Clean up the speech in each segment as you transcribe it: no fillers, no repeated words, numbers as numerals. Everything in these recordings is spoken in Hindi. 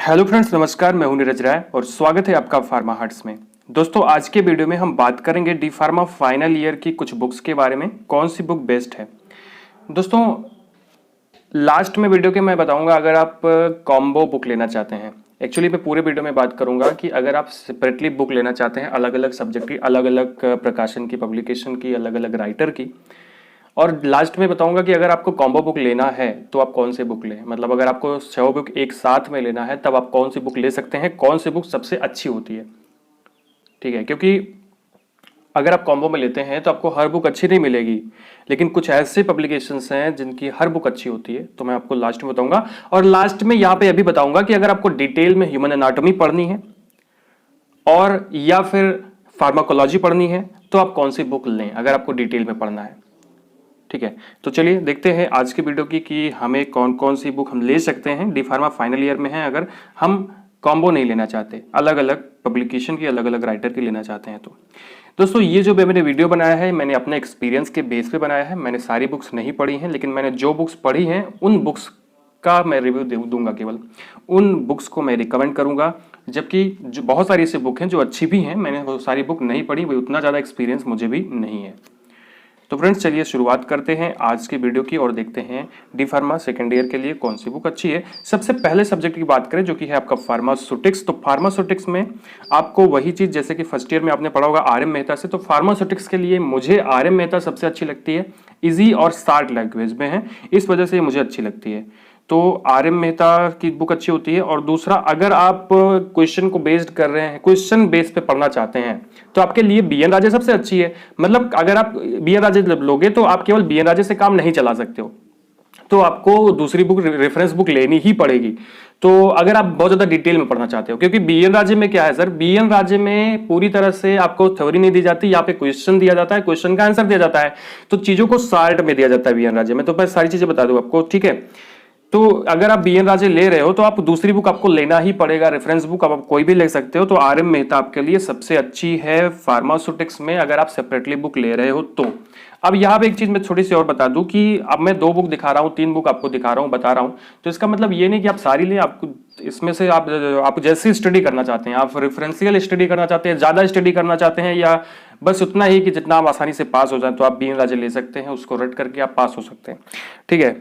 हेलो फ्रेंड्स, नमस्कार। मैं हूं नीरज राय और स्वागत है आपका फार्मा हर्ट्स में। दोस्तों, आज के वीडियो में हम बात करेंगे डी फार्मा फाइनल ईयर की कुछ बुक्स के बारे में, कौन सी बुक बेस्ट है। दोस्तों, लास्ट में वीडियो के मैं बताऊंगा अगर आप कॉम्बो बुक लेना चाहते हैं। एक्चुअली मैं पूरे वीडियो में बात करूंगा कि अगर आप सेपरेटली बुक लेना चाहते हैं, अलग अलग सब्जेक्ट की, अलग अलग प्रकाशन की, पब्लिकेशन की, अलग अलग राइटर की, और लास्ट में बताऊंगा कि अगर आपको कॉम्बो बुक लेना है तो आप कौन से बुक लें। मतलब अगर आपको 6 बुक एक साथ में लेना है तब आप कौन सी बुक ले सकते हैं, कौन सी बुक सबसे अच्छी होती है। ठीक है, क्योंकि अगर आप कॉम्बो में लेते हैं तो आपको हर बुक अच्छी नहीं मिलेगी, लेकिन कुछ ऐसे पब्लिकेशंस हैं जिनकी हर बुक अच्छी होती है, तो मैं आपको लास्ट में बताऊंगा। और लास्ट में यहाँ पे अभी बताऊंगा कि अगर आपको डिटेल में ह्यूमन एनाटॉमी पढ़नी है और या फिर फार्माकोलॉजी पढ़नी है तो आप कौन सी बुक लें अगर आपको डिटेल में पढ़ना है। ठीक है, तो चलिए देखते हैं आज की वीडियो की कि हमें कौन कौन सी बुक हम ले सकते हैं। डी फार्मा फाइनल ईयर में है, अगर हम कॉम्बो नहीं लेना चाहते, अलग अलग पब्लिकेशन की, अलग अलग राइटर की लेना चाहते हैं तो दोस्तों ये जो मैंने वीडियो बनाया है, मैंने अपने एक्सपीरियंस के बेस पे बनाया है। मैंने सारी बुक्स नहीं पढ़ी हैं, लेकिन मैंने जो बुक्स पढ़ी हैं उन बुक्स का मैं रिव्यू दूंगा। केवल उन बुक्स को मैं रिकमेंड करूंगा, जबकि जो बहुत सारी ऐसी बुक हैं जो अच्छी भी हैं, मैंने वो सारी बुक नहीं पढ़ी, वो उतना ज़्यादा एक्सपीरियंस मुझे भी नहीं है। तो फ्रेंड्स, चलिए शुरुआत करते हैं आज की वीडियो की और देखते हैं डी फार्मा सेकेंड ईयर के लिए कौन सी बुक अच्छी है। सबसे पहले सब्जेक्ट की बात करें जो कि है आपका फार्मास्यूटिक्स। तो फार्मास्यूटिक्स में आपको वही चीज जैसे कि फर्स्ट ईयर में आपने पढ़ा होगा आर एम मेहता से, तो फार्मास्यूटिक्स के लिए मुझे आर एम मेहता सबसे अच्छी लगती है। इजी और शार्ट लैंग्वेज में है, इस वजह से मुझे अच्छी लगती है। तो आर एम मेहता की बुक अच्छी होती है। और दूसरा, अगर आप क्वेश्चन को बेस्ड कर रहे हैं, क्वेश्चन बेस पे पढ़ना चाहते हैं, तो आपके लिए बी एन राजे सबसे अच्छी है। मतलब अगर आप बी एन राजे लोगे तो आप केवल बी एन राजे से काम नहीं चला सकते हो, तो आपको दूसरी बुक, रेफरेंस बुक लेनी ही पड़ेगी। तो अगर आप बहुत ज्यादा डिटेल में पढ़ना चाहते हो, क्योंकि बी एन राजे में क्या है सर, बी एन राजे में पूरी तरह से आपको थ्योरी नहीं दी जाती, यहाँ पे क्वेश्चन दिया जाता है, क्वेश्चन का आंसर दिया जाता है, तो चीजों को शार्ट में दिया जाता है बी एन राजे में। तो मैं सारी चीजें बता दूं आपको, ठीक है। तो अगर आप बी एन राजे ले रहे हो तो आप दूसरी बुक आपको लेना ही पड़ेगा, रेफरेंस बुक आप कोई भी ले सकते हो। तो आर एम मेहता आपके लिए सबसे अच्छी है फार्मास्यूटिक्स में, अगर आप सेपरेटली बुक ले रहे हो तो। अब यहाँ पे एक चीज मैं छोटी सी और बता दूं कि अब मैं 2 बुक दिखा रहा हूँ, 3 बुक आपको दिखा रहा हूँ, बता रहा हूँ, तो इसका मतलब ये नहीं कि आप सारी लें। आपको इसमें से आप जैसी स्टडी करना चाहते हैं, आप रेफरेंशियल स्टडी करना चाहते हैं, ज्यादा स्टडी करना चाहते हैं, या बस उतना ही कि जितना आप आसानी से पास हो जाए, तो आप बी एन राजे ले सकते हैं, उसको रट करके आप पास हो सकते हैं। ठीक है,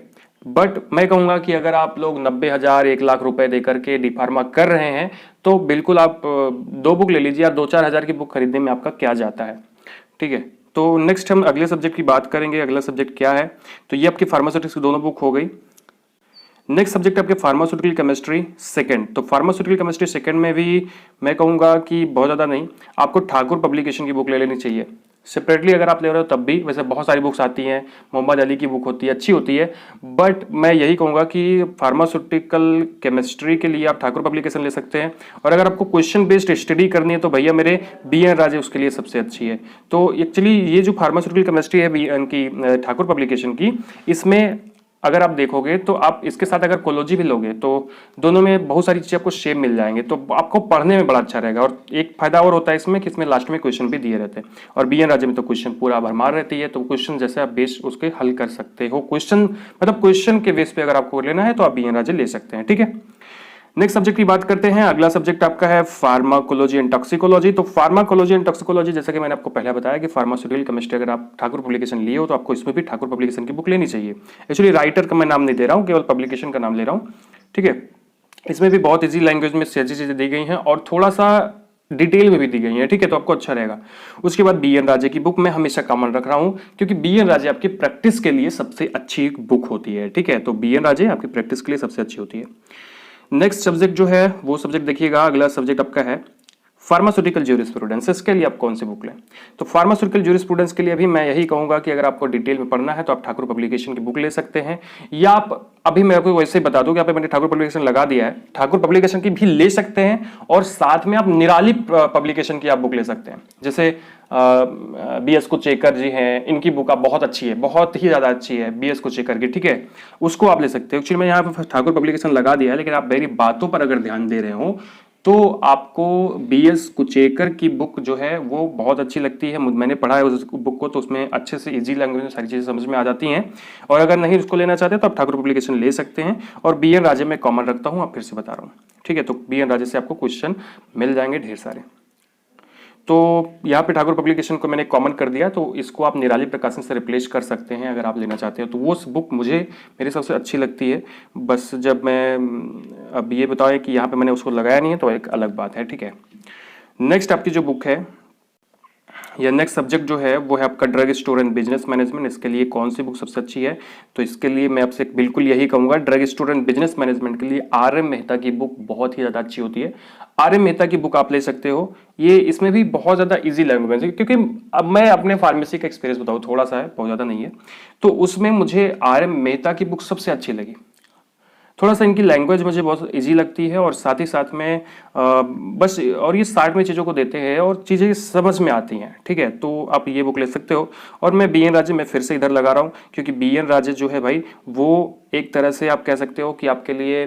बट मैं कहूंगा कि अगर आप लोग 90,000 1 लाख रुपए देकर के डी फार्मा कर रहे हैं तो बिल्कुल आप 2 बुक ले लीजिए। 2-4 हजार की बुक खरीदने में आपका क्या जाता है। ठीक है, तो नेक्स्ट हम अगले सब्जेक्ट की बात करेंगे। अगला सब्जेक्ट क्या है, तो ये आपकी फार्मास्यूटिक्स की दोनों बुक हो गई। नेक्स्ट सब्जेक्ट आपके फार्मास्यूटिकल केमिस्ट्री सेकंड। तो फार्मास्यूटिकल केमिस्ट्री सेकंड में भी मैं कहूंगा कि बहुत ज्यादा नहीं, आपको ठाकुर पब्लिकेशन की बुक ले लेनी चाहिए। सेपरेटली अगर आप ले रहे हो तब भी, वैसे बहुत सारी बुक्स आती हैं, मोहम्मद अली की बुक होती है, अच्छी होती है, बट मैं यही कहूंगा कि फार्मास्यूटिकल केमिस्ट्री के लिए आप ठाकुर पब्लिकेशन ले सकते हैं। और अगर आपको क्वेश्चन बेस्ड स्टडी करनी है तो भैया मेरे बी एन राजे उसके लिए सबसे अच्छी है। तो एक्चुअली ये जो फार्मास्यूटिकल केमिस्ट्री है बी एन की, ठाकुर पब्लिकेशन की, इसमें अगर आप देखोगे तो आप इसके साथ अगर कोलॉजी भी लोगे तो दोनों में बहुत सारी चीजें आपको शेप मिल जाएंगे, तो आपको पढ़ने में बड़ा अच्छा रहेगा। और एक फायदा और होता है इसमें कि इसमें लास्ट में क्वेश्चन भी दिए रहते हैं, और बी एन राजे में तो क्वेश्चन पूरा भरमार रहती है, तो क्वेश्चन जैसे आप बेस उसके हल कर सकते हो। क्वेश्चन मतलब क्वेश्चन के बेस पे अगर आपको लेना है तो आप बी एन राजे ले सकते हैं। ठीक है, नेक्स्ट सब्जेक्ट की बात करते हैं। अगला सब्जेक्ट आपका है फार्माकोलॉजी एंड टॉक्सिकोलॉजी। तो फार्माकोलॉजी एंड टॉक्सिकोलॉजी, जैसा कि मैंने आपको पहले बताया कि फार्मास्यूटिकल केमिस्ट्री अगर आप ठाकुर पब्लिकेशन लिए हो तो आपको इसमें भी ठाकुर पब्लिकेशन की बुक लेनी चाहिए। एक्चुअली राइटर का मैं नाम नहीं दे रहा हूँ, केवल पब्लिकेशन का नाम ले रहा हूँ। ठीक है, इसमें भी बहुत ईजी लैंग्वेज में सही चीजें दी गई हैं और थोड़ा सा डिटेल में भी दी गई है। ठीक है, तो आपको अच्छा रहेगा। उसके बाद बी एन राजे की बुक मैं हमेशा कॉमन रख रहा हूं, क्योंकि बी एन राजे आपकी प्रैक्टिस के लिए सबसे अच्छी बुक होती है। ठीक है, तो बी एन राजे आपकी प्रैक्टिस के लिए सबसे अच्छी होती है। नेक्स्ट सब्जेक्ट जो है वो सब्जेक्ट देखिएगा, अगला सब्जेक्ट आपका है फार्मास्यूटिकल ज्यूरिस्प्रूडेंस। इसके लिए आप कौन सी बुक लें, तो फार्मास्यूटिकल ज्यूरिस्प्रूडेंस के लिए भी मैं यही कहूंगा कि अगर आपको डिटेल में पढ़ना है तो आप ठाकुर पब्लिकेशन की बुक ले सकते हैं, या आप अभी मैं आपको वैसे ही बता दूं कि यहाँ पे मैंने ठाकुर पब्लिकेशन लगा दिया है, ठाकुर पब्लिकेशन की भी ले सकते हैं, और साथ में आप निराली पब्लिकेशन की आप बुक ले सकते हैं। जैसे बी एस कुचेकर जी हैं, इनकी बुक आप बहुत अच्छी है, बहुत ही ज्यादा अच्छी है बी एस कुचेकर की। ठीक है, उसको आप ले सकते हो। एक्चुअली मैं यहाँ पे ठाकुर पब्लिकेशन लगा दिया है, लेकिन आप मेरी बातों पर अगर ध्यान दे रहे हो तो आपको BS कुचेकर की बुक जो है वो बहुत अच्छी लगती है। मैंने पढ़ा है उस बुक को, तो उसमें अच्छे से इजी लैंग्वेज में सारी चीज़ें समझ में आ जाती हैं। और अगर नहीं उसको लेना चाहते तो आप ठाकुर पब्लिकेशन ले सकते हैं। और BN राजे में कॉमन रखता हूँ, आप फिर से बता रहा हूँ, ठीक है। तो BN राजे से आपको क्वेश्चन मिल जाएंगे ढेर सारे। तो यहाँ पे ठाकुर पब्लिकेशन को मैंने कॉमन कर दिया, तो इसको आप निराली प्रकाशन से रिप्लेस कर सकते हैं अगर आप लेना चाहते हो। तो वो बुक मुझे मेरे सबसे अच्छी लगती है। बस जब मैं अब ये बताएं कि यहाँ पे मैंने उसको लगाया नहीं है तो एक अलग बात है, ठीक है। नेक्स्ट आपकी जो बुक है या नेक्स्ट सब्जेक्ट जो है वो है आपका drug store and business management. इसके लिए कौन सी बुक सबसे अच्छी है? तो इसके लिए मैं आपसे बिल्कुल यही कहूंगा, drug store and business management के लिए RM मेहता की बुक बहुत ही ज़्यादा अच्छी होती है। RM मेहता की बुक आप ले सकते हो। ये इसमें भी बहुत ज़्यादा इजी लैंग्वेज है, क्योंकि अब मैं अपने फार्मेसी का एक्सपीरियंस बताऊँ, थोड़ा सा है, बहुत ज़्यादा नहीं है। तो उसमें मुझे RM मेहता की बुक सबसे अच्छी लगी। थोड़ा सा इनकी लैंग्वेज मुझे बहुत इजी लगती है, और साथ ही साथ में बस, और ये 60 में चीज़ों को देते हैं और चीज़ें समझ में आती हैं, ठीक है। तो आप ये बुक ले सकते हो। और मैं BN राजे में फिर से इधर लगा रहा हूँ, क्योंकि BN राजे जो है भाई, वो एक तरह से आप कह सकते हो कि आपके लिए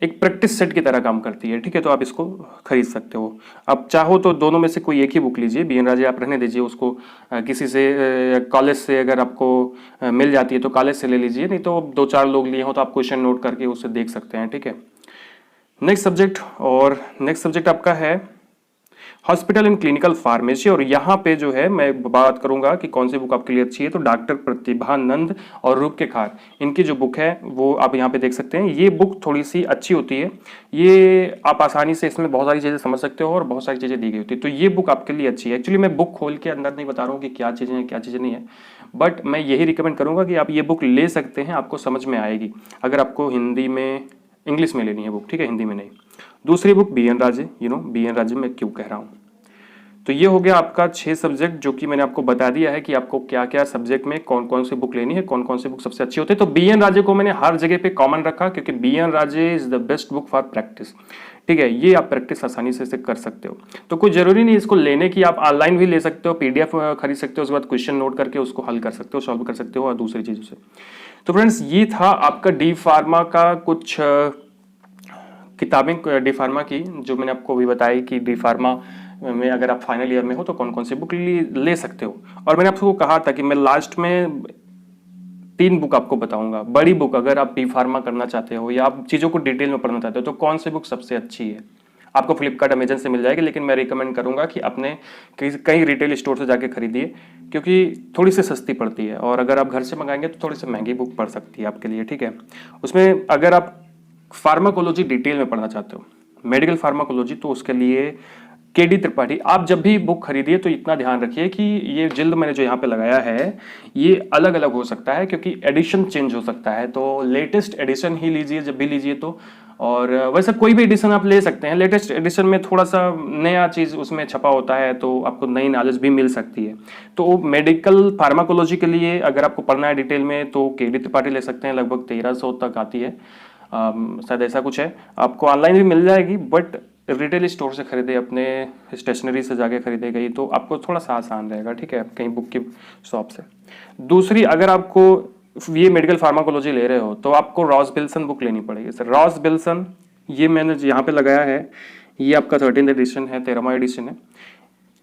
एक प्रैक्टिस सेट की तरह काम करती है, ठीक है। तो आप इसको खरीद सकते हो। आप चाहो तो दोनों में से कोई एक ही बुक लीजिए। BN राजे आप रहने दीजिए उसको, किसी से कॉलेज से अगर आपको मिल जाती है तो कॉलेज से ले लीजिए, नहीं तो 2-4 लोग लिए हो तो आप क्वेश्चन नोट करके उससे देख सकते हैं, ठीक है। नेक्स्ट सब्जेक्ट आपका है हॉस्पिटल एंड क्लिनिकल फार्मेसी। और यहाँ पे जो है मैं बात करूंगा कि कौन सी बुक आपके लिए अच्छी है। तो डॉक्टर प्रतिभानंद और रूप के खार, इनकी जो बुक है वो आप यहाँ पे देख सकते हैं। ये बुक थोड़ी सी अच्छी होती है, ये आप आसानी से इसमें बहुत सारी चीज़ें समझ सकते हो और बहुत सारी चीज़ें दी गई होती है। तो ये बुक आपके लिए अच्छी है। एक्चुअली मैं बुक खोल के अंदर नहीं बता रहा हूँ कि क्या चीज़ें हैं क्या चीज़ें नहीं है, बट मैं यही रिकमेंड करूँगा कि आप ये बुक ले सकते हैं, आपको समझ में आएगी अगर आपको हिंदी में, इंग्लिश में लेनी है बुक, ठीक है, हिंदी में नहीं। दूसरी बुक BN राजे, BN राजे मैं क्यों कह रहा हूँ। तो ये हो गया आपका 6 सब्जेक्ट, जो कि मैंने आपको बता दिया है कि आपको क्या क्या सब्जेक्ट में कौन कौन सी बुक लेनी है, कौन कौन सी बुक सबसे अच्छी होती है। तो BN राजे को मैंने हर जगह पे कॉमन रखा, क्योंकि BN Raje is the best book for practice, ठीक है। ये आप प्रैक्टिस आसानी से कर सकते हो। तो कोई जरूरी नहीं इसको लेने की, आप ऑनलाइन भी ले सकते हो, PDF खरीद सकते हो, उसके बाद क्वेश्चन नोट करके उसको हल कर सकते हो, सॉल्व कर सकते हो और दूसरी चीजों से। तो फ्रेंड्स, ये था आपका डी फार्मा का कुछ किताबें डी फार्मा की, जो मैंने आपको भी बताई कि डी फार्मा में अगर आप फाइनल ईयर में हो तो कौन कौन सी बुक ले सकते हो। और मैंने आपको कहा था कि मैं लास्ट में 3 बुक आपको बताऊंगा। बड़ी बुक अगर आप डी फार्मा करना चाहते हो या आप चीज़ों को डिटेल में पढ़ना चाहते हो तो कौन सी बुक सबसे अच्छी है, आपको फ्लिपकार्ट अमेजन से मिल जाएगी, लेकिन मैं रिकमेंड करूंगा कि अपने कहीं रिटेल स्टोर से जाके खरीदिए, क्योंकि थोड़ी सी सस्ती पड़ती है। और अगर आप घर से मंगाएंगे तो थोड़ी सी महंगी बुक पड़ सकती है आपके लिए, ठीक है। उसमें अगर आप फार्माकोलॉजी डिटेल में पढ़ना चाहते हो, मेडिकल फार्माकोलॉजी, तो उसके लिए KD त्रिपाठी। आप जब भी बुक खरीदिए तो इतना ध्यान रखिए कि ये जिल्द मैंने जो यहाँ पे लगाया है ये अलग अलग हो सकता है, क्योंकि एडिशन चेंज हो सकता है। तो लेटेस्ट एडिशन ही लीजिए जब भी लीजिए तो। और वैसे कोई भी एडिशन आप ले सकते हैं, लेटेस्ट एडिशन में थोड़ा सा नया चीज़ उसमें छपा होता है तो आपको नई नॉलेज भी मिल सकती है। तो मेडिकल फार्माकोलॉजी के लिए अगर आपको पढ़ना है डिटेल में तो KD त्रिपाठी ले सकते हैं, लगभग 1300 तक आती है, शायद ऐसा कुछ है। आपको ऑनलाइन भी मिल जाएगी, बट रिटेल स्टोर से खरीदे, अपने स्टेशनरी से जाके खरीदे गई तो आपको थोड़ा सा आसान रहेगा, ठीक है, कहीं बुक की शॉप से। दूसरी, अगर आपको ये मेडिकल फार्माकोलॉजी ले रहे हो तो आपको रॉस बिल्सन बुक लेनी पड़ेगी। सर रॉस बिल्सन, ये मैंने यहाँ पे लगाया है, ये आपका 13th एडिशन है, 13वां एडिशन है।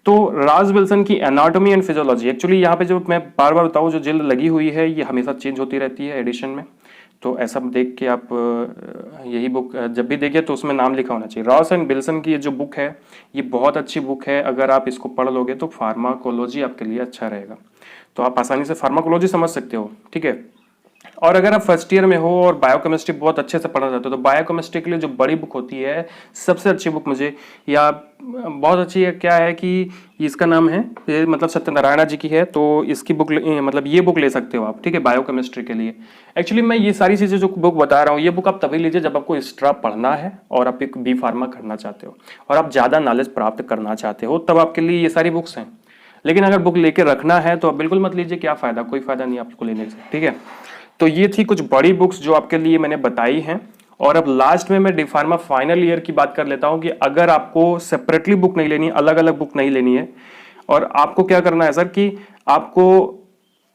तो रॉस बिल्सन की एनाटॉमी एंड फिजियोलॉजी, एक्चुअली यहाँ पे जो मैं बार बार बताऊँ, जो जिल्द लगी हुई है ये हमेशा चेंज होती रहती है एडिशन में, तो ऐसा देख के आप यही बुक जब भी देखिए तो उसमें नाम लिखा होना चाहिए। रॉस एंड बिल्सन की ये जो बुक है ये बहुत अच्छी बुक है, अगर आप इसको पढ़ लोगे तो फार्माकोलॉजी आपके लिए अच्छा रहेगा, तो आप आसानी से फार्माकोलॉजी समझ सकते हो, ठीक है। और अगर आप फर्स्ट ईयर में हो और बायोकेमिस्ट्री बहुत अच्छे से पढ़ना चाहते हो तो बायोकेमिस्ट्री के लिए जो बड़ी बुक होती है, सबसे अच्छी बुक मुझे, या बहुत अच्छी है, क्या है कि इसका नाम है, ये मतलब सत्यनारायण जी की है, तो इसकी बुक मतलब ये बुक ले सकते हो आप, ठीक है, बायोकेमिस्ट्री के लिए। एक्चुअली मैं ये सारी चीज़ें जो बुक बता रहा हूँ, ये बुक आप तभी लीजिए जब आपको एक्स्ट्रा पढ़ना है और आप एक बी फार्मा करना चाहते हो और आप ज़्यादा नॉलेज प्राप्त करना चाहते हो, तब आपके लिए ये सारी बुक्स हैं। लेकिन अगर बुक लेके रखना है तो आप बिल्कुल मत लीजिए, क्या फ़ायदा, कोई फ़ायदा नहीं आपको लेने से, ठीक है। तो ये थी कुछ बड़ी बुक्स जो आपके लिए मैंने बताई हैं। और अब लास्ट में मैं डी फार्मा फाइनल ईयर की बात कर लेता हूं कि अगर आपको सेपरेटली बुक नहीं लेनी, अलग अलग बुक नहीं लेनी है, और आपको क्या करना है सर कि आपको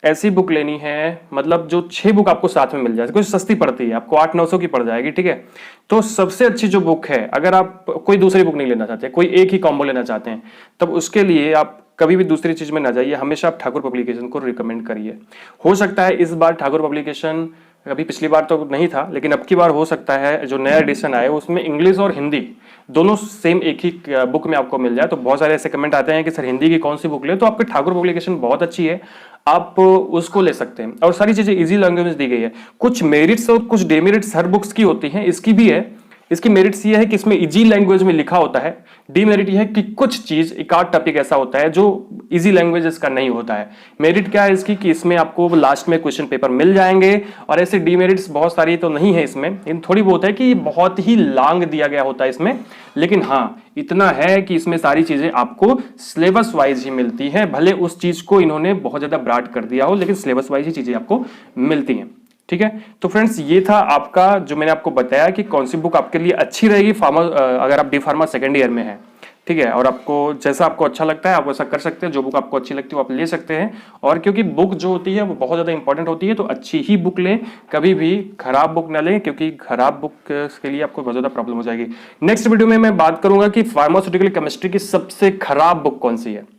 ऐसी बुक लेनी है, मतलब जो 6 बुक आपको साथ में मिल जाए, कुछ सस्ती पड़ती है, आपको 800-900 की पड़ जाएगी, ठीक है। तो सबसे अच्छी जो बुक है, अगर आप कोई दूसरी बुक नहीं लेना चाहते, कोई एक ही कॉम्बो लेना चाहते हैं, तब उसके लिए आप कभी भी दूसरी चीज में ना जाइए, हमेशा आप ठाकुर पब्लिकेशन को रिकमेंड करिए। हो सकता है इस बार ठाकुर पब्लिकेशन, अभी पिछली बार तो नहीं था, लेकिन अब की बार हो सकता है जो नया एडिशन आया उसमें इंग्लिश और हिंदी दोनों सेम एक ही बुक में आपको मिल जाए। तो बहुत सारे ऐसे कमेंट आते हैं कि सर हिंदी की कौन सी बुक ले, तो आपके ठाकुर पब्लिकेशन बहुत अच्छी है, आप उसको ले सकते हैं। और सारी चीजें इजी लैंग्वेज में दी गई है। कुछ मेरिट्स और कुछ डेमेरिट्स हर बुक्स की होती हैं, इसकी भी है। इसकी मेरिट्स ये है कि इसमें इजी लैंग्वेज में लिखा होता है, डीमेरिट ये है कि कुछ चीज एक आध टॉपिक ऐसा होता है जो इजी लैंग्वेज इसका नहीं होता है। मेरिट क्या है इसकी कि इसमें आपको लास्ट में क्वेश्चन पेपर मिल जाएंगे, और ऐसे डीमेरिट्स बहुत सारी तो नहीं है इसमें, लेकिन थोड़ी बहुत है कि बहुत ही लॉन्ग दिया गया होता है इसमें। लेकिन हाँ, इतना है कि इसमें सारी चीजें आपको सिलेबस वाइज ही मिलती हैं, भले उस चीज को इन्होंने बहुत ज्यादा ब्रॉड कर दिया हो, लेकिन सिलेबस वाइज ही चीजें आपको मिलती हैं, ठीक है। तो फ्रेंड्स, ये था आपका जो मैंने आपको बताया कि कौन सी बुक आपके लिए अच्छी रहेगी अगर आप डी फार्मा सेकेंड ईयर में है, ठीक है। और आपको जैसा आपको अच्छा लगता है आप वैसा कर सकते हैं, जो बुक आपको अच्छी लगती है वो आप ले सकते हैं। और क्योंकि बुक जो होती है वो बहुत ज्यादा इंपॉर्टेंट होती है, तो अच्छी ही बुक लें, कभी भी खराब बुक ना लें, क्योंकि खराब बुक के लिए आपको बहुत ज्यादा प्रॉब्लम हो जाएगी। नेक्स्ट वीडियो में मैं बात करूंगा कि फार्मास्यूटिकल केमिस्ट्री की सबसे खराब बुक कौन सी है,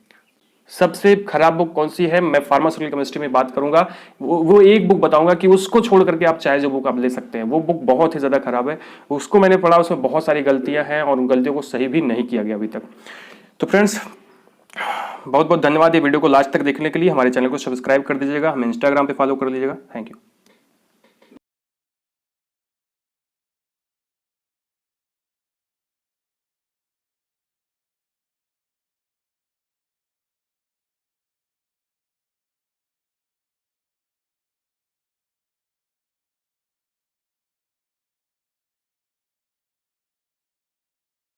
सबसे खराब बुक कौन सी है, मैं फार्मास्यूटिकल केमिस्ट्री में बात करूंगा। वो एक बुक बताऊंगा कि उसको छोड़ करके आप चाहे जो बुक आप ले सकते हैं, वो बुक बहुत ही ज्यादा खराब है, उसको मैंने पढ़ा, उसमें बहुत सारी गलतियां हैं और उन गलतियों को सही भी नहीं किया गया अभी तक। तो फ्रेंड्स, बहुत बहुत धन्यवाद ये वीडियो को लास्ट तक देखने के लिए। हमारे चैनल को सब्सक्राइब कर दीजिएगा, हमें इंस्टाग्राम पे फॉलो कर लीजिएगा। Thank you.